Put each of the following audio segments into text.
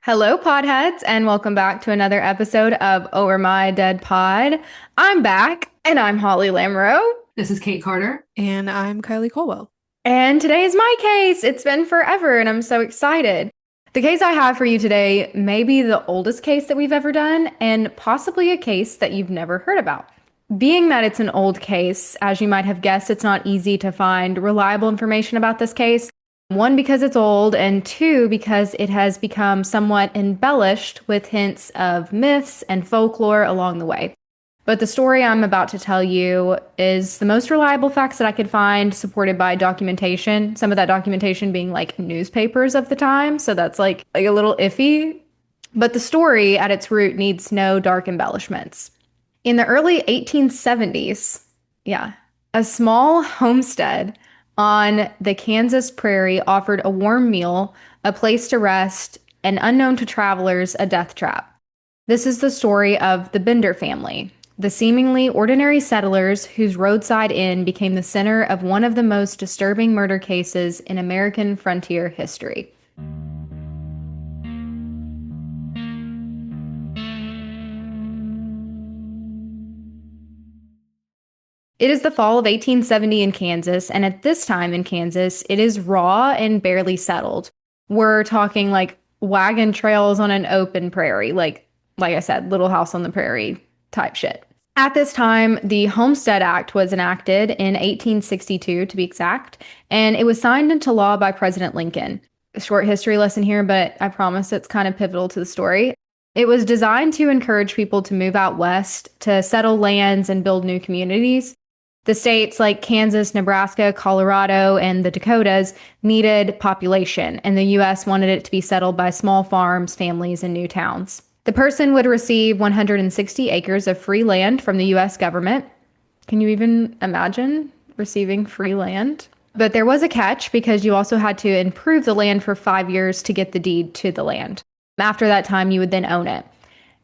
Hello, podheads, and welcome back to another episode of Over My Dead Pod. I'm back, and I'm Holly Lamoureux. This is Kate Carter. And I'm Kylie Colwell. And today is my case. It's been forever, and I'm so excited. The case I have for you today may be the oldest case that we've ever done, and possibly a case that you've never heard about. Being that it's an old case, as you might have guessed, it's not easy to find reliable information about this case. One, because it's old, and two, because it has become somewhat embellished with hints of myths and folklore along the way. But the story I'm about to tell you is the most reliable facts that I could find, supported by documentation. Some of that documentation being like newspapers of the time, so that's like a little iffy. But the story at its root needs no dark embellishments. In the early 1870s, yeah, a small homestead on the Kansas prairie offered a warm meal, a place to rest, and unknown to travelers, a death trap. This is the story of the Bender family, the seemingly ordinary settlers whose roadside inn became the center of one of the most disturbing murder cases in American frontier history. It is the fall of 1870 in Kansas, and at this time in Kansas, it is raw and barely settled. We're talking like wagon trails on an open prairie, like I said, Little House on the Prairie type shit. At this time, the Homestead Act was enacted in 1862 to be exact, and it was signed into law by President Lincoln. A short history lesson here, but I promise it's kind of pivotal to the story. It was designed to encourage people to move out west, to settle lands and build new communities. The states like Kansas, Nebraska, Colorado, and the Dakotas needed population, and the U.S. wanted it to be settled by small farms, families, and new towns. The person would receive 160 acres of free land from the U.S. government. Can you even imagine receiving free land? But there was a catch because you also had to improve the land for 5 years to get the deed to the land. After that time, you would then own it.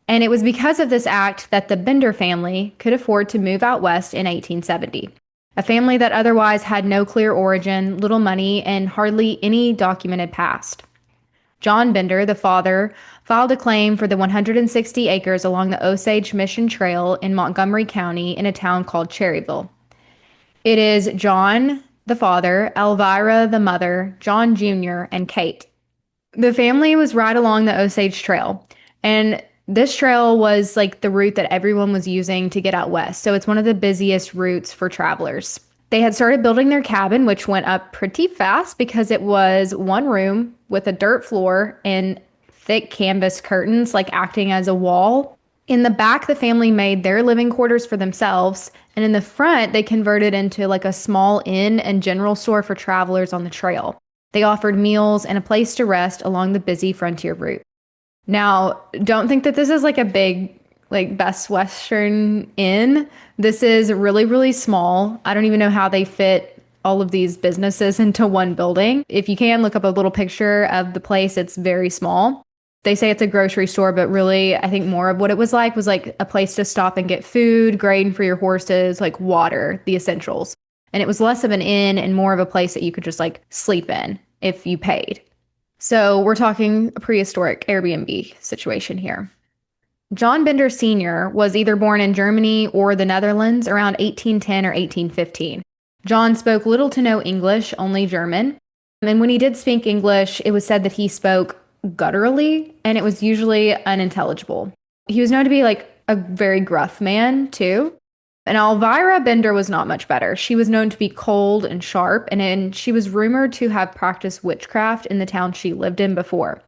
And it was because of this act that the Bender family could afford to move out west in 1870. A family that otherwise had no clear origin, little money, and hardly any documented past. John Bender, the father, filed a claim for the 160 acres along the Osage Mission Trail in Montgomery County in a town called Cherryville. It is John, the father, Elvira, the mother, John Jr., and Kate. The family was right along the Osage Trail, and this trail was like the route that everyone was using to get out west, so it's one of the busiest routes for travelers. They had started building their cabin, which went up pretty fast because it was one room with a dirt floor and thick canvas curtains, like acting as a wall. In the back, the family made their living quarters for themselves, and in the front, they converted into like a small inn and general store for travelers on the trail. They offered meals and a place to rest along the busy frontier route. Now, don't think that this is like a big, like Best Western inn. This is really, really small. I don't even know how they fit all of these businesses into one building. If you can, look up a little picture of the place. It's very small. They say it's a grocery store, but really, I think more of what it was like a place to stop and get food, grain for your horses, like water, the essentials. And it was less of an inn and more of a place that you could just like sleep in if you paid. So we're talking a prehistoric Airbnb situation here. John Bender Sr. was either born in Germany or the Netherlands around 1810 or 1815. John spoke little to no English, only German. And when he did speak English, it was said that he spoke gutturally, and it was usually unintelligible. He was known to be like a very gruff man, too. And Elvira Bender was not much better. She was known to be cold and sharp, and she was rumored to have practiced witchcraft in the town she lived in before.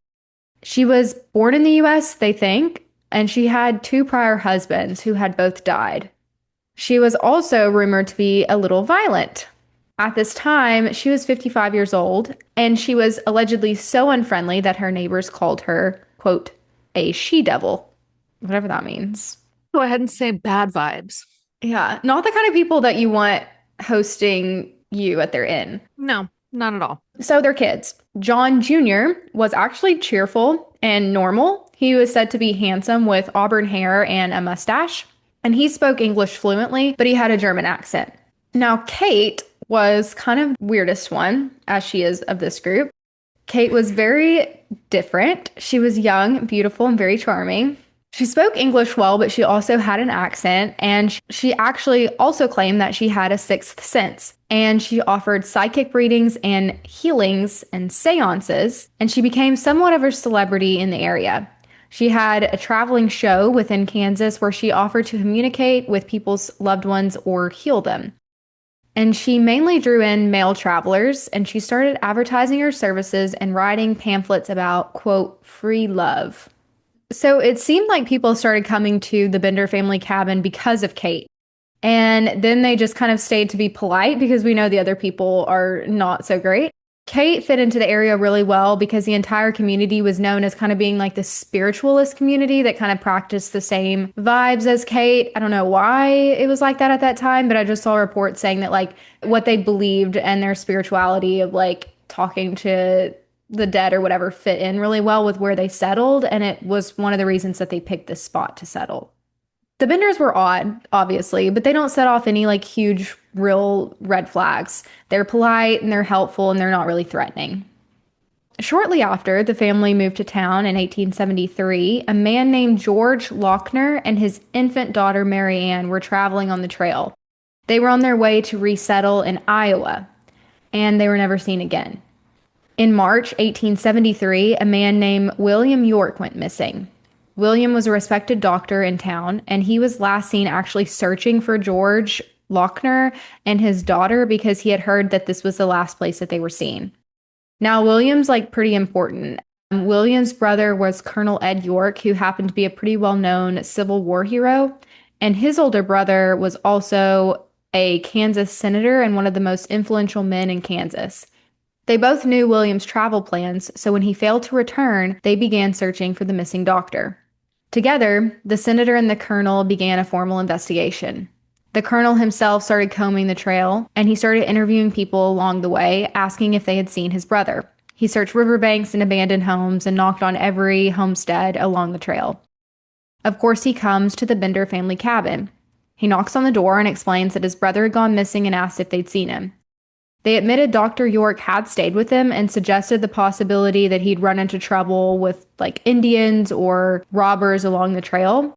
She was born in the US, they think, and she had two prior husbands who had both died. She was also rumored to be a little violent. At this time, she was 55 years old, and she was allegedly so unfriendly that her neighbors called her, quote, a she-devil, whatever that means. Go ahead and say bad vibes. Yeah, not the kind of people that you want hosting you at their inn. No, not at all. So they're kids. John Jr. was actually cheerful and normal. He was said to be handsome with auburn hair and a mustache, and he spoke English fluently, but he had a German accent. Now, Kate was kind of the weirdest one, as she is of this group. Kate was very different. She was young, beautiful, and very charming. She spoke English well, but she also had an accent, and she actually also claimed that she had a sixth sense. And she offered psychic readings and healings and seances, and she became somewhat of a celebrity in the area. She had a traveling show within Kansas where she offered to communicate with people's loved ones or heal them. And she mainly drew in male travelers, and she started advertising her services and writing pamphlets about, quote, free love. So it seemed like people started coming to the Bender family cabin because of Kate. And then they just kind of stayed to be polite because we know the other people are not so great. Kate fit into the area really well because the entire community was known as kind of being like the spiritualist community that kind of practiced the same vibes as Kate. I don't know why it was like that at that time, but I just saw reports saying that like what they believed and their spirituality of like talking to the dead or whatever fit in really well with where they settled. And it was one of the reasons that they picked this spot to settle. The Benders were odd, obviously, but they don't set off any like huge, real red flags. They're polite and they're helpful and they're not really threatening. Shortly after the family moved to town in 1873, a man named George Lochner and his infant daughter Mary Ann were traveling on the trail. They were on their way to resettle in Iowa, and they were never seen again. In March 1873, a man named William York went missing. William was a respected doctor in town, and he was last seen actually searching for George Lochner and his daughter because he had heard that this was the last place that they were seen. Now, William's like pretty important. William's brother was Colonel Ed York, who happened to be a pretty well-known Civil War hero, and his older brother was also a Kansas senator and one of the most influential men in Kansas. They both knew William's travel plans, so when he failed to return, they began searching for the missing doctor. Together, the senator and the colonel began a formal investigation. The colonel himself started combing the trail, and he started interviewing people along the way, asking if they had seen his brother. He searched riverbanks and abandoned homes and knocked on every homestead along the trail. Of course, he comes to the Bender family cabin. He knocks on the door and explains that his brother had gone missing and asked if they'd seen him. They admitted Dr. York had stayed with him and suggested the possibility that he'd run into trouble with like Indians or robbers along the trail.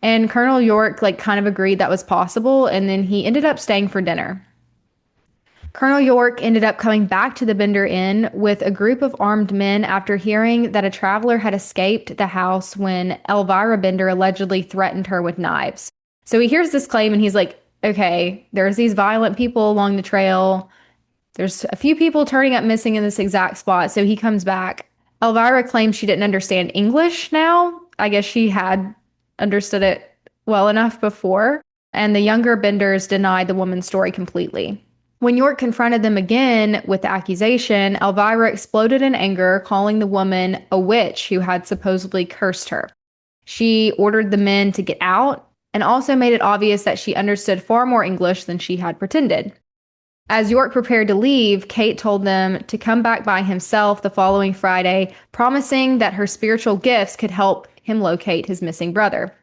And Colonel York like kind of agreed that was possible, and then he ended up staying for dinner. Colonel York ended up coming back to the Bender Inn with a group of armed men after hearing that a traveler had escaped the house when Elvira Bender allegedly threatened her with knives. So he hears this claim and he's like, okay, there's these violent people along the trail. There's a few people turning up missing in this exact spot, so he comes back. Elvira claims she didn't understand English now. I guess she had understood it well enough before, and the younger Benders denied the woman's story completely. When York confronted them again with the accusation, Elvira exploded in anger, calling the woman a witch who had supposedly cursed her. She ordered the men to get out and also made it obvious that she understood far more English than she had pretended. As York prepared to leave, Kate told them to come back by himself the following Friday, promising that her spiritual gifts could help him locate his missing brother.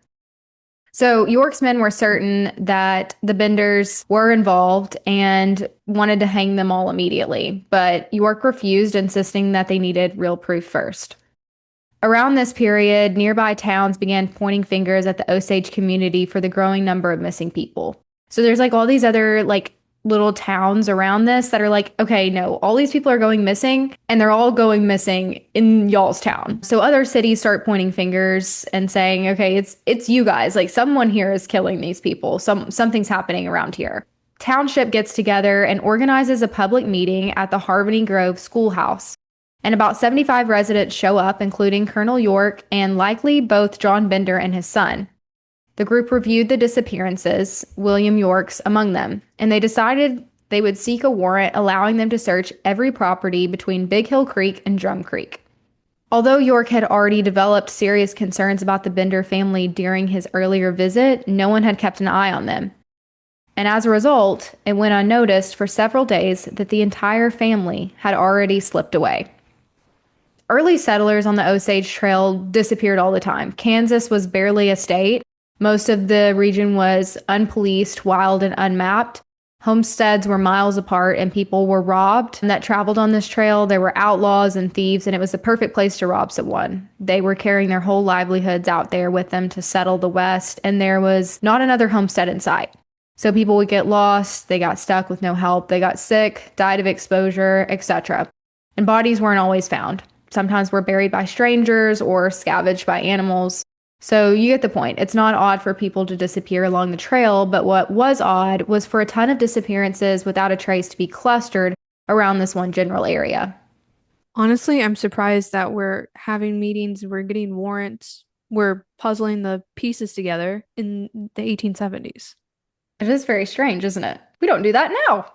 So York's men were certain that the Benders were involved and wanted to hang them all immediately, but York refused, insisting that they needed real proof first. Around this period, nearby towns began pointing fingers at the Osage community for the growing number of missing people. So there's like all these other like little towns around this that are like, okay, no, all these people are going missing and they're all going missing in y'all's town. So other cities start pointing fingers and saying, okay, it's you guys. Like someone here is killing these people. Something's happening around here. Township gets together and organizes a public meeting at the Harmony Grove schoolhouse. And about 75 residents show up, including Colonel York and likely both John Bender and his son. The group reviewed the disappearances, William York's among them, and they decided they would seek a warrant allowing them to search every property between Big Hill Creek and Drum Creek. Although York had already developed serious concerns about the Bender family during his earlier visit, no one had kept an eye on them. And as a result, it went unnoticed for several days that the entire family had already slipped away. Early settlers on the Osage Trail disappeared all the time. Kansas was barely a state. Most of the region was unpoliced, wild, and unmapped. Homesteads were miles apart and people were robbed that traveled on this trail. There were outlaws and thieves, and it was the perfect place to rob someone. They were carrying their whole livelihoods out there with them to settle the West, and there was not another homestead in sight. So people would get lost, they got stuck with no help, they got sick, died of exposure, etc. And bodies weren't always found. Sometimes were buried by strangers or scavenged by animals. So you get the point. It's not odd for people to disappear along the trail, but what was odd was for a ton of disappearances without a trace to be clustered around this one general area. Honestly, I'm surprised that we're having meetings, we're getting warrants, we're puzzling the pieces together in the 1870s. It is very strange, isn't it? We don't do that now.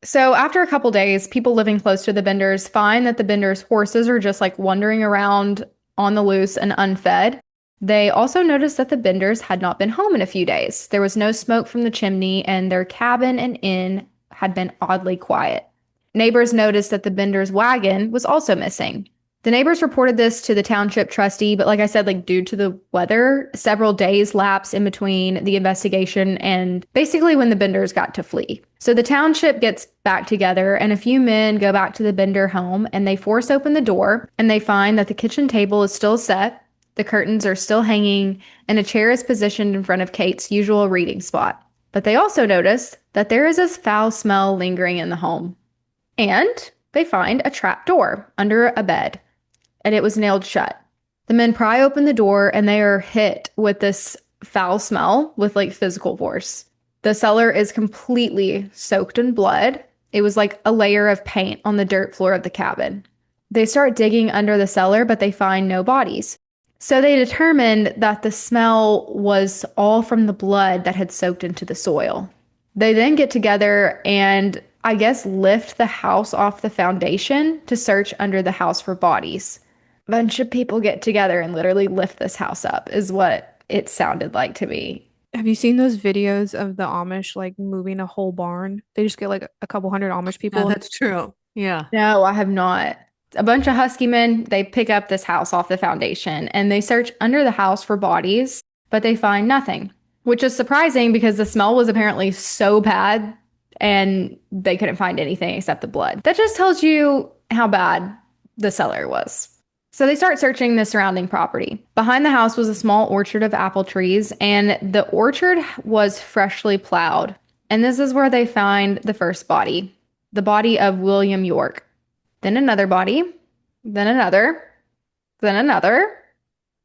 So after a couple days, people living close to the Benders find that the Benders' horses are just like wandering around on the loose and unfed. They also noticed that the Benders had not been home in a few days. There was no smoke from the chimney, and their cabin and inn had been oddly quiet. Neighbors noticed that the Benders' wagon was also missing. The neighbors reported this to the township trustee, but like I said, like due to the weather, several days lapsed in between the investigation and basically when the Benders got to flee. So the township gets back together and a few men go back to the Bender home and they force open the door and they find that the kitchen table is still set, the curtains are still hanging, and a chair is positioned in front of Kate's usual reading spot. But they also notice that there is a foul smell lingering in the home. And they find a trap door under a bed, and it was nailed shut. The men pry open the door and they are hit with this foul smell with like physical force. The cellar is completely soaked in blood. It was like a layer of paint on the dirt floor of the cabin. They start digging under the cellar, but they find no bodies. So they determined that the smell was all from the blood that had soaked into the soil. They then get together and I guess lift the house off the foundation to search under the house for bodies. A bunch of people get together and literally lift this house up, is what it sounded like to me. Have you seen those videos of the Amish like moving a whole barn? They just get like a couple hundred Amish Yeah, people. that's true. Yeah. No, I have not. A bunch of husky men, they pick up this house off the foundation and they search under the house for bodies, but they find nothing, which is surprising because the smell was apparently so bad and they couldn't find anything except the blood. That just tells you how bad the cellar was. So they start searching the surrounding property. Behind the house was a small orchard of apple trees, and the orchard was freshly plowed. And this is where they find the first body, the body of William York. Then another body, then another, then another,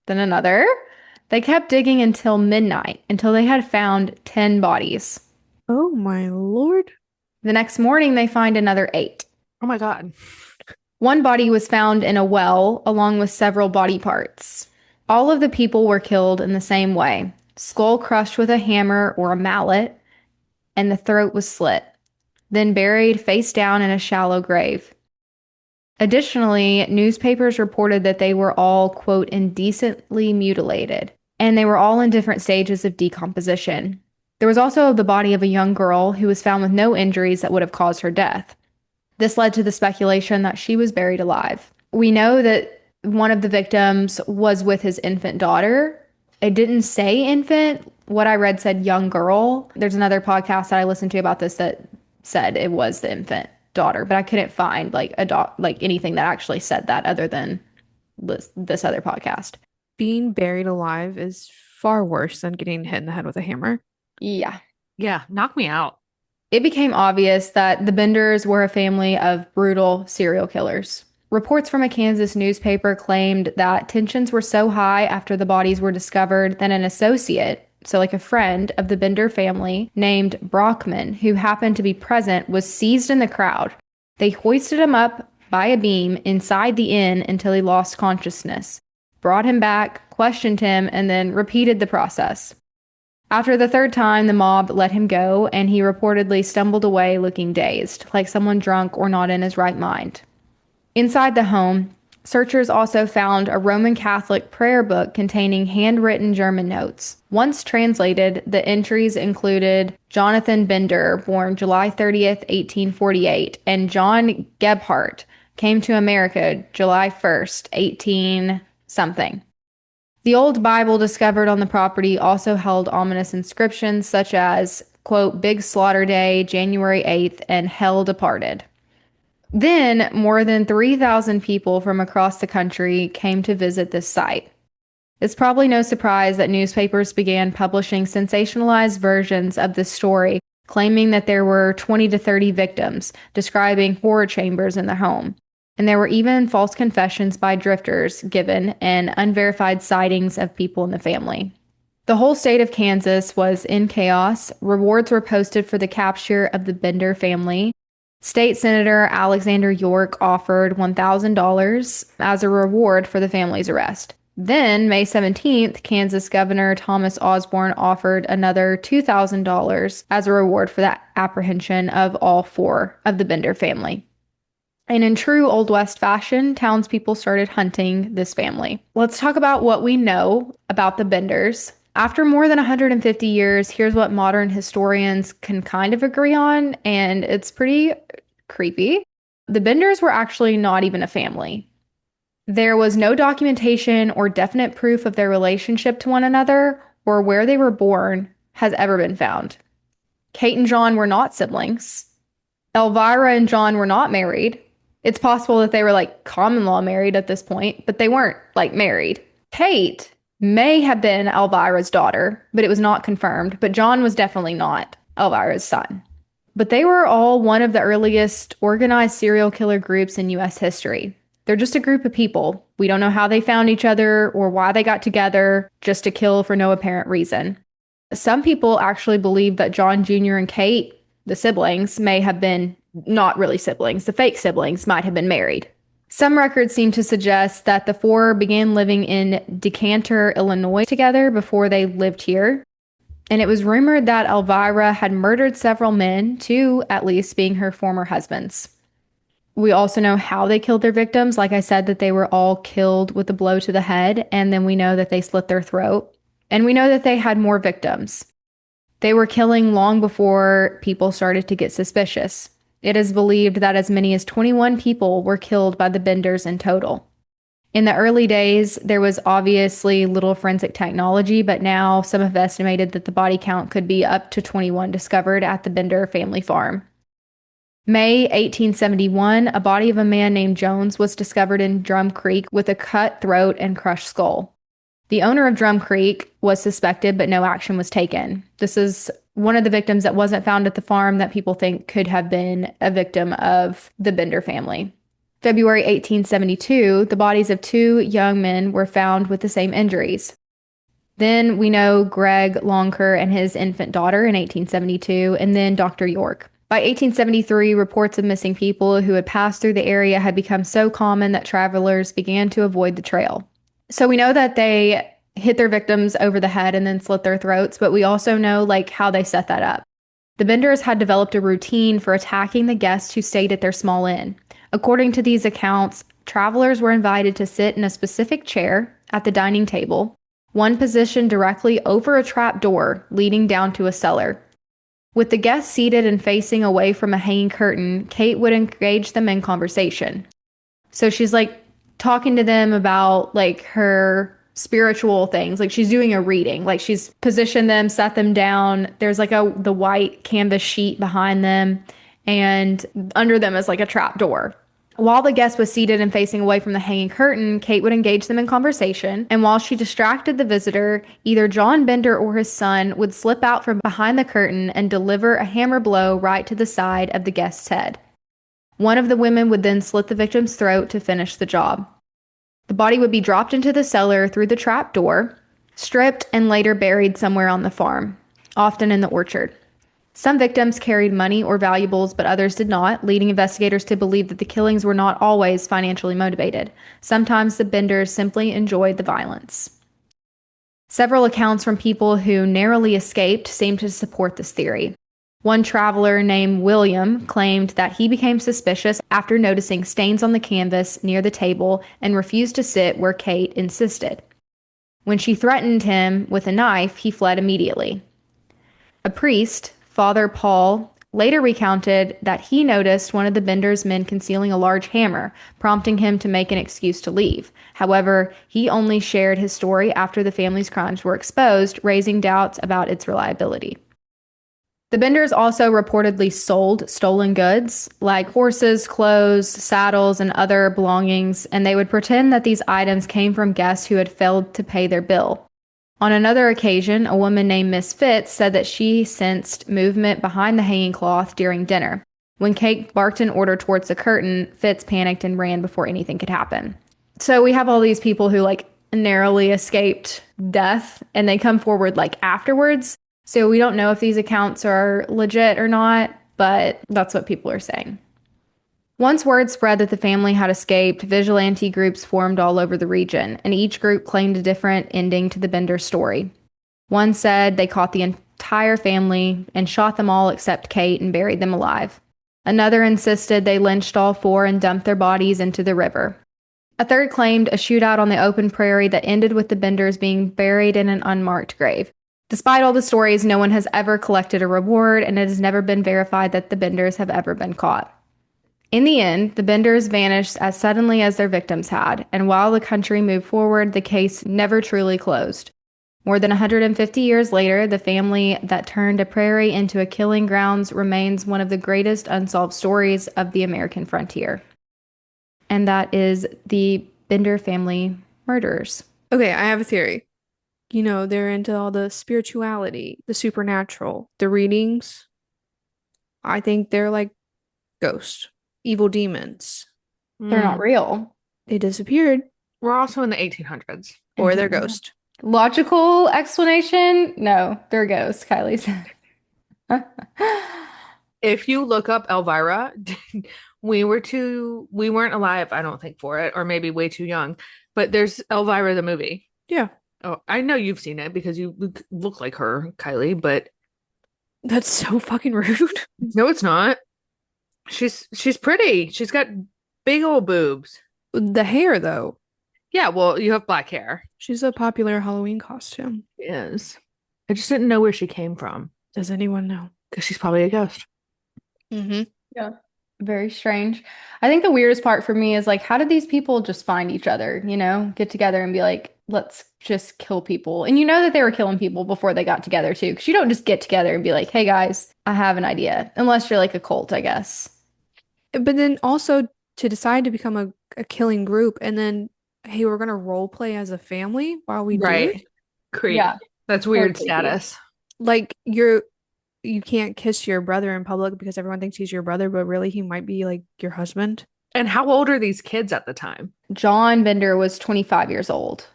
then another. They kept digging until midnight, until they had found 10 bodies. Oh my Lord. The next morning, they find another 8. Oh my God. One body was found in a well, along with several body parts. All of the people were killed in the same way. Skull crushed with a hammer or a mallet, and the throat was slit, then buried face down in a shallow grave. Additionally, newspapers reported that they were all, quote, indecently mutilated, and they were all in different stages of decomposition. There was also the body of a young girl who was found with no injuries that would have caused her death. This led to the speculation that she was buried alive. We know that one of the victims was with his infant daughter. It didn't say infant. What I read said young girl. There's another podcast that I listened to about this that said it was the infant daughter, but I couldn't find like anything that actually said that other than this other podcast. Being buried alive is far worse than getting hit in the head with a hammer. Yeah. Yeah. Knock me out. It became obvious that the Benders were a family of brutal serial killers. Reports from a Kansas newspaper claimed that tensions were so high after the bodies were discovered that an associate, so like a friend of the Bender family named Brockman, who happened to be present, was seized in the crowd. They hoisted him up by a beam inside the inn until he lost consciousness, brought him back, questioned him, and then repeated the process. After the third time, the mob let him go, and he reportedly stumbled away looking dazed, like someone drunk or not in his right mind. Inside the home, searchers also found a Roman Catholic prayer book containing handwritten German notes. Once translated, the entries included Jonathan Bender, born July 30th, 1848, and John Gebhardt came to America July 1st, 18 something. The old Bible discovered on the property also held ominous inscriptions such as, quote, Big Slaughter Day, January 8th, and Hell Departed. Then, more than 3,000 people from across the country came to visit this site. It's probably no surprise that newspapers began publishing sensationalized versions of this story, claiming that there were 20 to 30 victims, describing horror chambers in the home. And there were even false confessions by drifters given and unverified sightings of people in the family. The whole state of Kansas was in chaos. Rewards were posted for the capture of the Bender family. State Senator Alexander York offered $1,000 as a reward for the family's arrest. Then, May 17th, Kansas Governor Thomas Osborne offered another $2,000 as a reward for the apprehension of all 4 of the Bender family. And in true Old West fashion, townspeople started hunting this family. Let's talk about what we know about the Benders. After more than 150 years, here's what modern historians can kind of agree on, and it's pretty creepy. The Benders were actually not even a family. There was no documentation or definite proof of their relationship to one another or where they were born has ever been found. Kate and John were not siblings. Elvira and John were not married. It's possible that they were like common law married at this point, but they weren't like married. Kate may have been Elvira's daughter, but it was not confirmed. But John was definitely not Elvira's son. But they were all one of the earliest organized serial killer groups in U.S. history. They're just a group of people. We don't know how they found each other or why they got together, just to kill for no apparent reason. Some people actually believe that John Jr. and Kate, the siblings, may have been not really siblings. The fake siblings might have been married. Some records seem to suggest that the 4 began living in Decatur, Illinois together before they lived here. And it was rumored that Elvira had murdered several men, 2 at least being her former husbands. We also know how they killed their victims. Like I said, that they were all killed with a blow to the head, and then we know that they slit their throat. And we know that they had more victims. They were killing long before people started to get suspicious. It is believed that as many as 21 people were killed by the Benders in total. In the early days, there was obviously little forensic technology, but now some have estimated that the body count could be up to 21 discovered at the Bender family farm. May 1871, a body of a man named Jones was discovered in Drum Creek with a cut throat and crushed skull. The owner of Drum Creek was suspected, but no action was taken. This is one of the victims that wasn't found at the farm that people think could have been a victim of the Bender family. February 1872, the bodies of 2 young men were found with the same injuries. Then we know Greg Longker and his infant daughter in 1872, and then Dr. York. By 1873, reports of missing people who had passed through the area had become so common that travelers began to avoid the trail. So we know that they hit their victims over the head and then slit their throats, but we also know like how they set that up. The Benders had developed a routine for attacking the guests who stayed at their small inn. According to these accounts, travelers were invited to sit in a specific chair at the dining table, one positioned directly over a trap door leading down to a cellar. With the guests seated and facing away from a hanging curtain, Kate would engage them in conversation. So she's like talking to them about like her spiritual things. Like she's doing a reading. Like she's positioned them, set them down. There's like the white canvas sheet behind them, and under them is like a trap door. While the guest was seated and facing away from the hanging curtain, Kate would engage them in conversation, and while she distracted the visitor, either John Bender or his son would slip out from behind the curtain and deliver a hammer blow right to the side of the guest's head. One of the women would then slit the victim's throat to finish the job. The body would be dropped into the cellar through the trap door, stripped, and later buried somewhere on the farm, often in the orchard. Some victims carried money or valuables, but others did not, leading investigators to believe that the killings were not always financially motivated. Sometimes the Benders simply enjoyed the violence. Several accounts from people who narrowly escaped seem to support this theory. One traveler named William claimed that he became suspicious after noticing stains on the canvas near the table and refused to sit where Kate insisted. When she threatened him with a knife, he fled immediately. A priest, Father Paul, later recounted that he noticed one of the Benders' men concealing a large hammer, prompting him to make an excuse to leave. However, he only shared his story after the family's crimes were exposed, raising doubts about its reliability. The Benders also reportedly sold stolen goods like horses, clothes, saddles, and other belongings, and they would pretend that these items came from guests who had failed to pay their bill. On another occasion, a woman named Miss Fitz said that she sensed movement behind the hanging cloth during dinner. When Kate barked an order towards the curtain, Fitz panicked and ran before anything could happen. So we have all these people who like narrowly escaped death, and they come forward like afterwards. So we don't know if these accounts are legit or not, but that's what people are saying. Once word spread that the family had escaped, vigilante groups formed all over the region, and each group claimed a different ending to the Bender story. One said they caught the entire family and shot them all except Kate and buried them alive. Another insisted they lynched all four and dumped their bodies into the river. A third claimed a shootout on the open prairie that ended with the Benders being buried in an unmarked grave. Despite all the stories, no one has ever collected a reward, and it has never been verified that the Benders have ever been caught. In the end, the Benders vanished as suddenly as their victims had, and while the country moved forward, the case never truly closed. More than 150 years later, the family that turned a prairie into a killing grounds remains one of the greatest unsolved stories of the American frontier. And that is the Bender family murderers. Okay, I have a theory. You know, they're into all the spirituality, the supernatural, the readings. I think they're like ghosts, evil demons. They're not real. They disappeared, We're also in the 1800s. or they're ghosts. Logical explanation? No, they're ghosts, Kylie said. If you look up Elvira, we weren't alive, I don't think, for it, or maybe way too young. But there's Elvira the movie. Yeah, Oh, I know you've seen it because you look like her, Kylie, but that's so fucking rude. no, it's not. She's pretty. She's got big old boobs. The hair, though. Yeah, well, you have black hair. She's a popular Halloween costume. Yes. I just didn't know where she came from Does anyone know? because she's probably a ghost. Mm-hmm. Yeah. Very strange. I think the weirdest part for me is like, how did these people just find each other, get together and be like, let's just kill people? And you know that they were killing people before they got together too, because you don't just get together and be like, hey guys, I have an idea. Unless you're like a cult, I guess. But then also to decide to become a killing group and then, hey, we're gonna role play as a family while we do it. Right. Creep. Yeah. That's weird Totally status. Like you can't kiss your brother in public because everyone thinks he's your brother, but really he might be like your husband. And how old are these kids at the time? John Bender was 25 years old.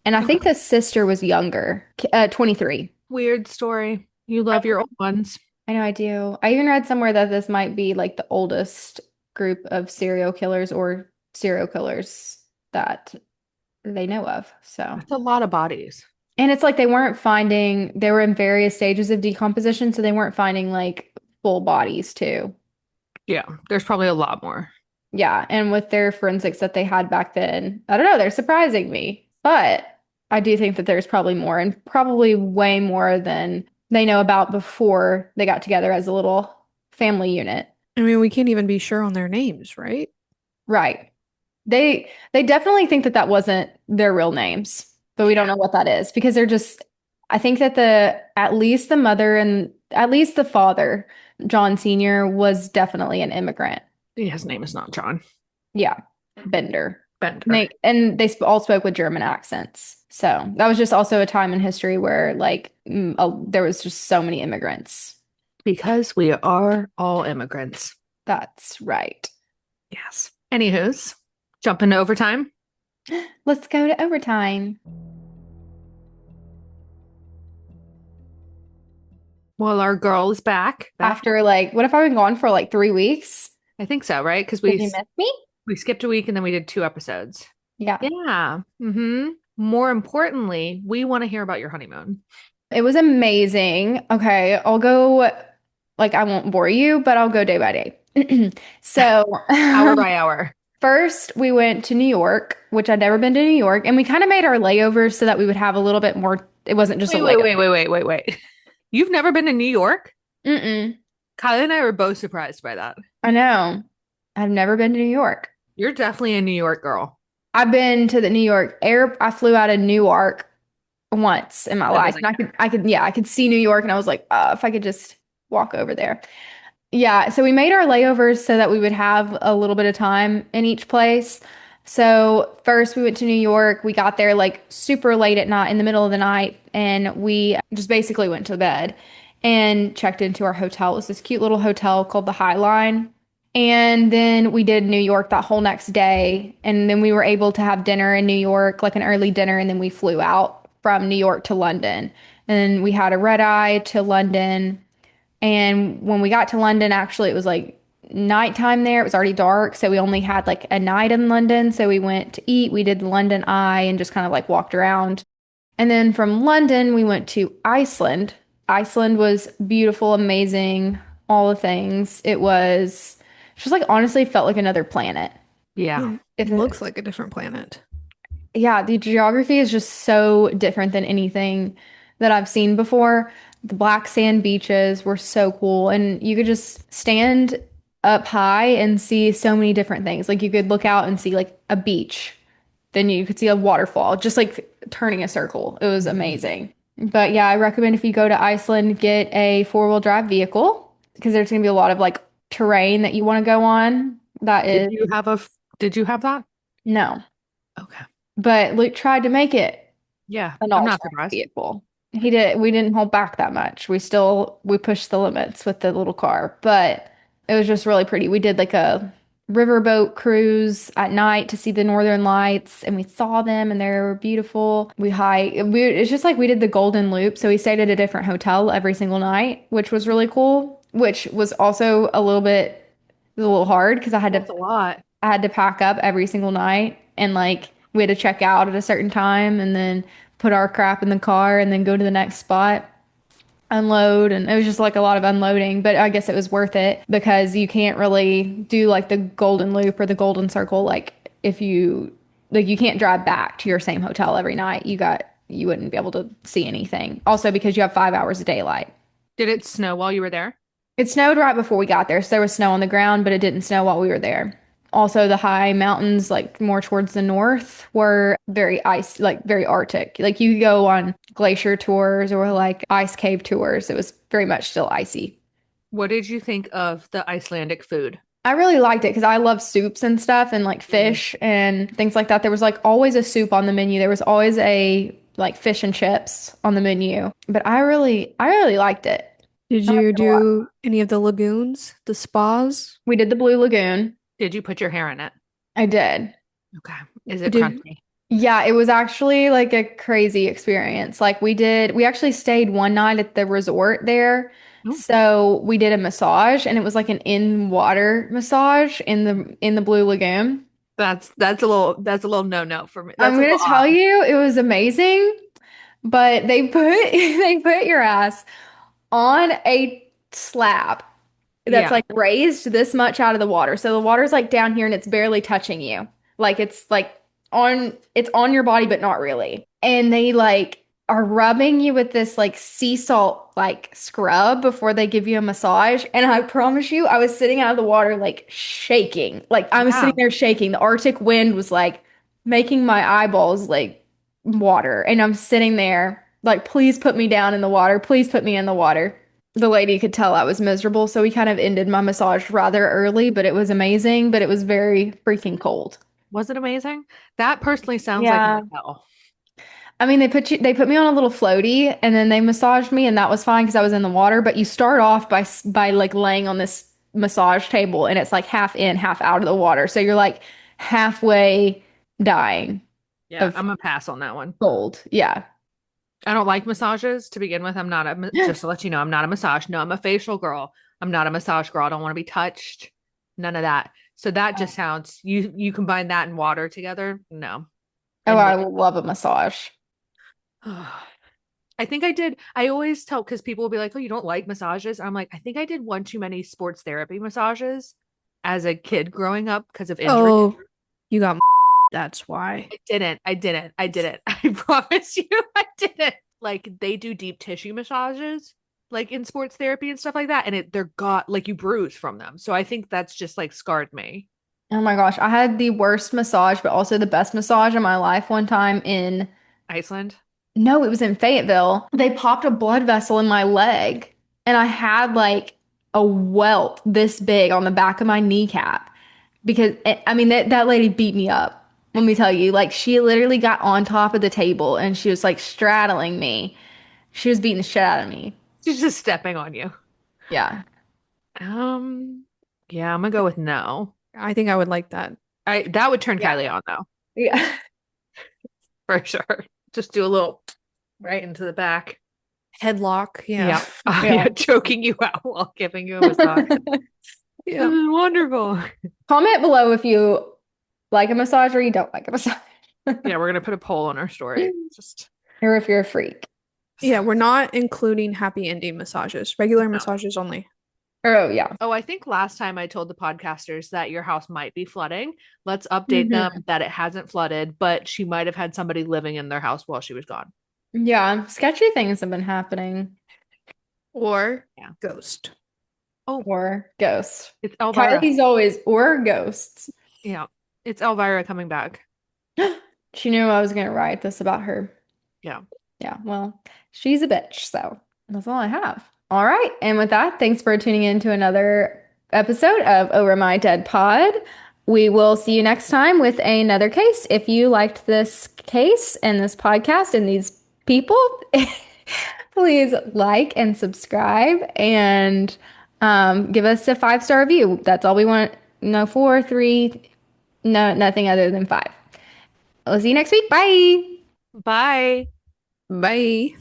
And I think the sister was younger, 23. Weird story. You love your old ones. I know I do. I even read somewhere that this might be like the oldest group of serial killers or serial killers that they know of. So, That's a lot of bodies. and it's like they were in various stages of decomposition, so they weren't finding like full bodies too. Yeah, there's probably a lot more. Yeah, and with their forensics that they had back then, I don't know, they're surprising me. But I do think that there's probably more, and probably way more than they know about before they got together as a little family unit. I mean, we can't even be sure on their names, right? Right. They definitely think that wasn't their real names, but we don't know what that is because I think that at least the mother and at least the father, John Sr., was definitely an immigrant. His name is not John Yeah, Bender. Bender. They all spoke with German accents. So that was just also a time in history where like there was just so many immigrants. Because we are all immigrants. That's right. Yes. Anywho's, jump into overtime. Let's go to overtime. Well, our girl is back. After like, what if I've been gone for like 3 weeks? I think so, right? Because Did you miss me? we skipped a week and then we did 2 episodes. Yeah. Yeah. Mm-hmm. More importantly, we want to hear about your honeymoon. It was amazing. Okay, I'll go, like, I won't bore you, but I'll go day by day. So, Hour by hour. first, we went to New York, which I'd never been to New York, and we kind of made our layovers so that we would have a little bit more. It wasn't just a layover. Wait. You've never been to New York? Mm-mm. Kylie and I were both surprised by that. I know. I've never been to New York. You're definitely a New York girl. I've been to the New York air. I flew out of Newark once in my That life, doesn't and I could see New York, and I was like, if I could just walk over there. Yeah, so we made our layovers so that we would have a little bit of time in each place. So first we went to New York. We got there like super late at night in the middle of the night and we just basically went to bed and checked into our hotel. It was this cute little hotel called the High Line. And then we did New York that whole next day. And then we were able to have dinner in New York, like an early dinner, and then we flew out from New York to London. And we had a red eye to London. And when we got to London, actually, it was like nighttime there. It was already dark. So we only had like a night in London. So we went to eat. We did the London Eye and just kind of like walked around. And then from London, we went to Iceland. Iceland was beautiful, amazing, all the things. It was just like honestly felt like another planet. Yeah. Yeah, If it looks like a different planet. Yeah, the geography is just so different than anything that I've seen before. The black sand beaches were so cool, and you could just stand up high and see so many different things. Like you could look out and see like a beach, then you could see a waterfall, just like turning a circle. It was amazing. But yeah, I recommend if you go to Iceland, get a four-wheel drive vehicle because there's going to be a lot of like terrain that you want to go on. That Did is you have did you have that? no, Okay. but Luke tried to make it Yeah. an I'm not all-terrain surprised. vehicle. We didn't hold back that much. We pushed the limits with the little car, but it was just really pretty. We did like a riverboat cruise at night to see the northern lights and we saw them and they were beautiful. It's just like we did the Golden Loop, so we stayed at a different hotel every single night, which was really cool, which was also a little hard because That's a lot. I had to pack up every single night and like we had to check out at a certain time and then put our crap in the car and then go to the next spot, unload. And it was just like a lot of unloading, but I guess it was worth it because you can't really do like the Golden Loop or the Golden Circle. Like if you, like you can't drive back to your same hotel every night. You wouldn't be able to see anything. Also because you have 5 hours of daylight. Did it snow while you were there? It snowed right before we got there, so there was snow on the ground, but it didn't snow while we were there. Also, the high mountains, like more towards the north, were very like very Arctic. Like you could go on glacier tours or like ice cave tours. It was very much still icy. What did you think of the Icelandic food? I really liked it because I love soups and stuff and like fish and things like that. There was like always a soup on the menu. There was always a like fish and chips on the menu. But I really liked it. Did I liked you it a lot. do any of the lagoons, the spas? We did the Blue Lagoon. Did you put your hair in it? I did. Okay. Is it Did crunchy? Yeah, it was actually like a crazy experience. Like we actually stayed one night at the resort there. Oh, So we did a massage and it was like an in-water massage in the Blue Lagoon. that's a little no-no for me. I'm That's a gonna little tell odd. you, it was amazing, but they put they put your ass on a slab that's Yeah. like raised this much out of the water. So the water's like down here and it's barely touching you. Like it's on your body, but not really. And they like are rubbing you with this like sea salt like scrub before they give you a massage. And I promise you, I was sitting out of the water like shaking. Like I was Yeah. sitting there shaking. The Arctic wind was like making my eyeballs like water. And I'm sitting there like, please put me down in the water. Please put me in the water. The lady could tell I was miserable, so we kind of ended my massage rather early, but it was amazing, but it was very freaking cold. Was it amazing? That personally sounds like Yeah. my hell. I mean, they put me on a little floaty and then they massaged me and that was fine because I was in the water, but you start off by like laying on this massage table and it's like half in, half out of the water. So you're like halfway dying Yeah, of I'm a pass on that one. cold. Yeah. I don't like massages to begin with. I'm not just to let you know, I'm not a massage. No, I'm a facial girl. I'm not a massage girl. I don't want to be touched. None of that. So that just sounds you combine that and water together. No. Oh, And I will love a massage. I think I did. I always tell because people will be like, "Oh, you don't like massages?" I'm like, I think I did one too many sports therapy massages as a kid growing up because of injury. Oh, you got that's why. I didn't. I didn't. I didn't. I promise you, I didn't. Like they do deep tissue massages, like in sports therapy and stuff like that, and they're got like you bruise from them. So I think that's just like scarred me. Oh my gosh, I had the worst massage, but also the best massage in my life one time no, it was in Fayetteville. They popped a blood vessel in my leg and I had like a welt this big on the back of my kneecap because I mean that lady beat me up. Let me tell you, like she literally got on top of the table and she was like straddling me. She was beating the shit out of me. She's just stepping on you. Yeah. Um, yeah, I'm gonna go with no. I think I would like that. That would turn Yeah. Kylie on though, Yeah. for sure. Just do a little right into the back. Headlock. Yeah. Yeah. Yeah. Choking you out while giving you a massage. Yeah. Wonderful. Comment below if you like a massage or you don't like a massage. Yeah, we're gonna put a poll on our story. Just Or if you're a freak. Yeah, we're not including happy ending massages. Regular No. massages only. Oh, yeah. Oh, I think last time I told the podcasters that your house might be flooding. Let's update them that it hasn't flooded, but she might have had somebody living in their house while she was gone. Yeah. Sketchy things have been happening. Or Yeah. ghost. Or ghosts. It's Elvira. Kylie's always, or ghosts. Yeah, it's Elvira coming back. She knew I was going to write this about her. Yeah. Yeah, well, she's a bitch, so that's all I have. All right, and with that, thanks for tuning in to another episode of Over My Dead Pod. We will see you next time with another case. If you liked this case and this podcast and these people, please like and subscribe and give us a 5-star review. That's all we want. No 4, 3, no, nothing other than 5. We'll see you next week. Bye. Bye. Bye.